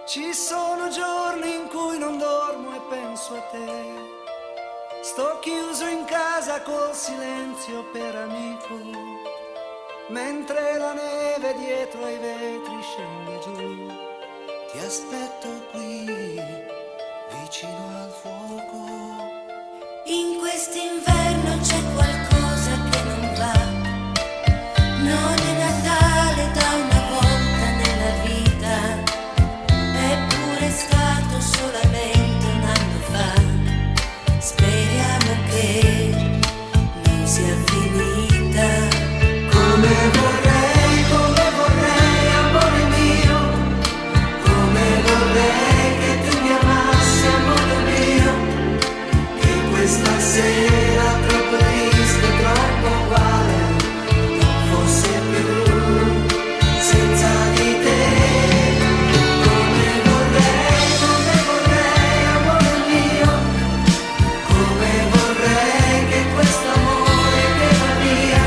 Ci sono giorni in cui non dormo e penso a te. Sto chiuso in casa col silenzio per amico, mentre la neve dietro ai vetri scende giù. Ti aspetto qui, vicino al fuoco. In quest'inverno c'è qualcosa che non va. Non è Natale da una volta nella vita, eppure è stato solamente un anno fa. Speriamo che non sia finita. Come vorrei, amore mio, come vorrei che tu mi amassi, amore mio, che questa sera troppo triste, troppo uguale, non fosse più senza di te. Come vorrei, amore mio, come vorrei che questo amore che va via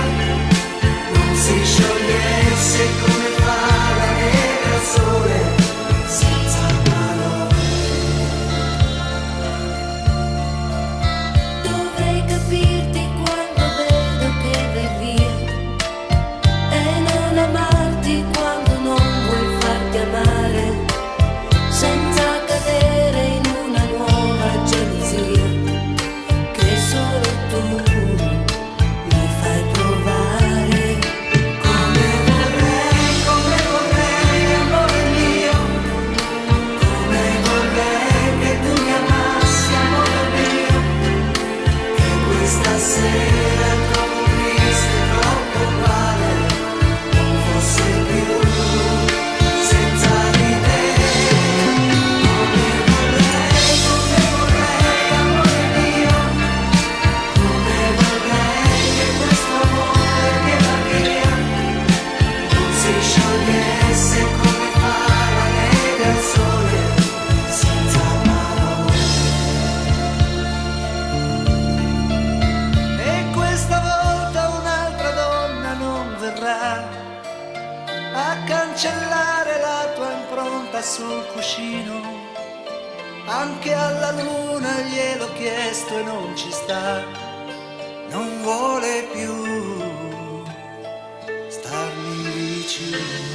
non si sciogliesse come fa la neve al sole senza parole. Dovrei capirti quando vedo che vai via e non amarti quando non vuoi farti amare, senza cadere in una nuova gelosia che solo tu mi fai provare. Come vorrei, amore mio, come vorrei che tu mi amassi, amore mio, che questa sera troppo triste, troppo uguale, non fosse più senza di te. Come vorrei, amore mio, come vorrei che questo amore che va via non si sciogliesse come fa la neve al sole senza parole. E questa volta un'altra donna non verrà a cancellare la tua impronta sul cuscino. Anche alla luna gliel'ho chiesto e non ci sta, non vuole più starmi vicino.